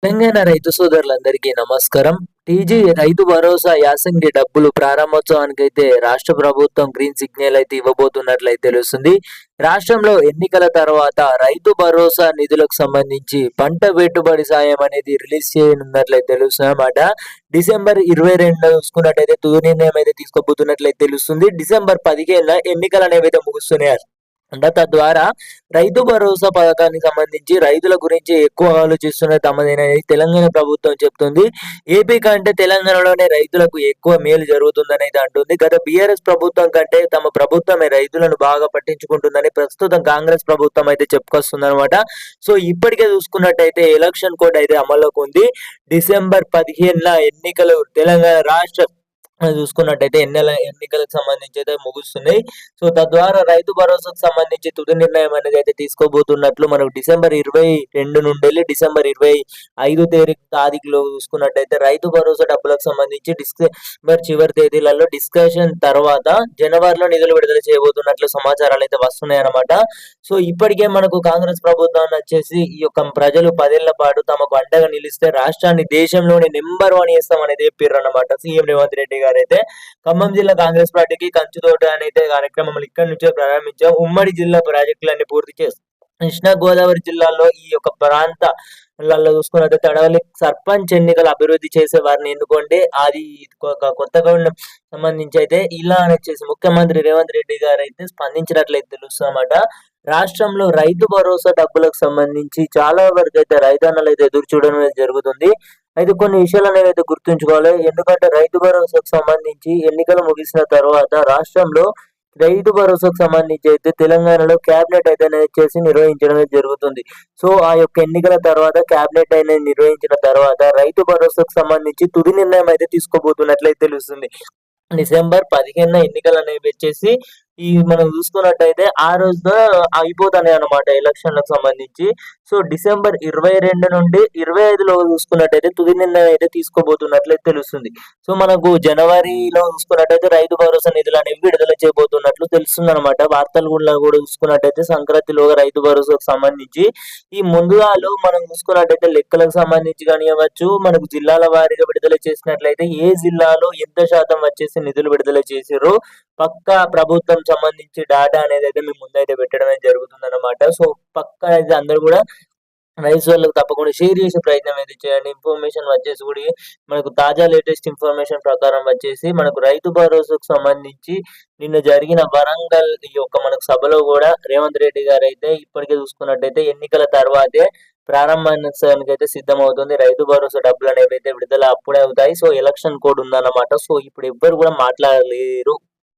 తెలంగాణ రైతు సోదరులందరికీ నమస్కారం. టీజీ రైతు భరోసా యాసంగి డబ్బులు ప్రారంభోత్సవానికైతే రాష్ట్ర ప్రభుత్వం గ్రీన్ సిగ్నల్ అయితే ఇవ్వబోతున్నట్లయితే తెలుస్తుంది. రాష్ట్రంలో ఎన్నికల తర్వాత రైతు భరోసా నిధులకు సంబంధించి పంట పెట్టుబడి సాయం అనేది రిలీజ్ చేయనున్నట్లయితే తెలుస్తుందన్నమాట. డిసెంబర్ 22 చూసుకున్నట్టయితే తుది నిర్ణయం అయితే తీసుకోబోతున్నట్లయితే తెలుస్తుంది. డిసెంబర్ 15 ఎన్నికలు అనేవి అయితే ముగుస్తున్నాయి. తద్వారా రైతు భరోసా పథకానికి సంబంధించి రైతుల గురించి ఎక్కువ ఆలోచిస్తున్న తమదేనని తెలంగాణ ప్రభుత్వం చెప్తుంది. ఏపీ కంటే తెలంగాణలోనే రైతులకు ఎక్కువ మేలు జరుగుతుందని అయితే అంటుంది. గత బీఆర్ఎస్ ప్రభుత్వం కంటే తమ ప్రభుత్వమే రైతులను బాగా పట్టించుకుంటుందని ప్రస్తుతం కాంగ్రెస్ ప్రభుత్వం అయితే చెప్పుకొస్తుందన్నమాట. సో ఇప్పటికే చూసుకున్నట్టయితే ఎలక్షన్ కోడ్ అయితే అమల్లోకి ఉంది. డిసెంబర్ 15 ఎన్నికలు తెలంగాణ రాష్ట్ర చూసుకున్నట్టయితే ఎన్నికలకు సంబంధించి అయితే ముగుస్తున్నాయి. సో తద్వారా రైతు భరోసాకు సంబంధించి తుది నిర్ణయం అనేది అయితే తీసుకోబోతున్నట్లు మనకు డిసెంబర్ 22 నుండి డిసెంబర్ 25 తారీఖులో చూసుకున్నట్టయితే రైతు భరోసా డబ్బులకు సంబంధించి డిసెంబర్ చివరి తేదీలలో డిస్కషన్ తర్వాత జనవరిలో నిధులు విడుదల చేయబోతున్నట్లు సమాచారాలు అయితే వస్తున్నాయి అన్నమాట. సో ఇప్పటికే మనకు కాంగ్రెస్ ప్రభుత్వాన్ని వచ్చేసి ఈ యొక్క ప్రజలు 10 ఏళ్ల పాటు తమకు అండగా నిలిస్తే రాష్ట్రాన్ని దేశంలోని నెంబర్ 1 చేస్తామనేది చెప్పారు అన్నమాట సీఎం రేవంత్ రెడ్డి గారు అయితే. ఖమ్మం జిల్లా కాంగ్రెస్ పార్టీకి కంచుతోట అనేది కార్యక్రమం ఇక్కడి నుంచే ప్రారంభించాం. ఉమ్మడి జిల్లా ప్రాజెక్టులన్నీ పూర్తి చేస్తాం. కృష్ణా గోదావరి జిల్లాలో ఈ యొక్క ప్రాంతాలలో చూసుకున్నట్లయితే అడవులు సర్పంచ్ ఎన్నికలు అభివృద్ధి చేసే వారిని ఎన్నుకోండి. అది కొత్తగా సంబంధించి అయితే ఇలా అని వచ్చేసి ముఖ్యమంత్రి రేవంత్ రెడ్డి గారు అయితే స్పందించినట్లయితే తెలుస్తామట. రాష్ట్రంలో రైతు భరోసా డబ్బులకు సంబంధించి చాలా వరకు అయితే రైతన్నలు అయితే ఎదురు చూడడం జరుగుతుంది. అయితే కొన్ని విషయాలు అనేవి అయితే గుర్తుంచుకోవాలి. ఎందుకంటే రైతు భరోసాకు సంబంధించి ఎన్నికలు ముగిసిన తర్వాత రాష్ట్రంలో రైతు భరోసాకు సంబంధించి అయితే తెలంగాణలో క్యాబినెట్ అయితే చేసి నిర్వహించడం జరుగుతుంది. సో ఆ యొక్క ఎన్నికల తర్వాత క్యాబినెట్ అనేది నిర్వహించిన తర్వాత రైతు భరోసాకు సంబంధించి తుది నిర్ణయం అయితే తీసుకోబోతున్నట్లయితే తెలుస్తుంది. డిసెంబర్ 15 ఎన్నికలు అనేవి వచ్చేసి మనం చూసుకున్నట్టయితే ఆ రోజున అయిపోతాయి అన్నమాట ఎలక్షన్లకు సంబంధించి. సో డిసెంబర్ 22 నుండి 25లో చూసుకున్నట్టయితే తుది నిర్ణయం అయితే తీసుకోబోతున్నట్లయితే తెలుస్తుంది. సో మనకు జనవరిలో చూసుకున్నట్టయితే రైతు భరోసా నిధులు అనేవి విడుదల చేయబోతున్నట్లు తెలుస్తుంది అనమాట. వార్తలు కూడా చూసుకున్నట్టయితే సంక్రాంతిలోగా రైతు భరోసాకు సంబంధించి ఈ ముందుగాలో మనం చూసుకున్నట్టయితే లెక్కలకు సంబంధించి కానివ్వచ్చు, మనకు జిల్లాల వారీగా విడుదల చేసినట్లయితే ఏ జిల్లాలో ఎంత శాతం వచ్చేసి నిధులు విడుదల చేసారో పక్కా ప్రభుత్వం సంబంధించి డాటా అనేది అయితే మేము ముందైతే పెట్టడమే జరుగుతుంది అన్నమాట. సో పక్కా అయితే అందరూ కూడా రైతు వాళ్ళకి తప్పకుండా షేర్ చేసే ప్రయత్నం అయితే చేయండి. ఇన్ఫర్మేషన్ వచ్చేసి కూడా మనకు తాజా లేటెస్ట్ ఇన్ఫర్మేషన్ ప్రకారం వచ్చేసి మనకు రైతు భరోసాకు సంబంధించి నిన్న జరిగిన వరంగల్ ఈ యొక్క మనకు సభలో కూడా రేవంత్ రెడ్డి గారు అయితే ఇప్పటికే చూసుకున్నట్టయితే ఎన్నికల తర్వాతే ప్రారంభానికి అయితే సిద్ధమవుతుంది. రైతు భరోసా డబ్బులు అనేవి అయితే విడుదల అప్పుడే అవుతాయి. సో ఎలక్షన్ కోడ్ ఉందన్నమాట. సో ఇప్పుడు ఎవ్వరు కూడా మాట్లాడలేరు.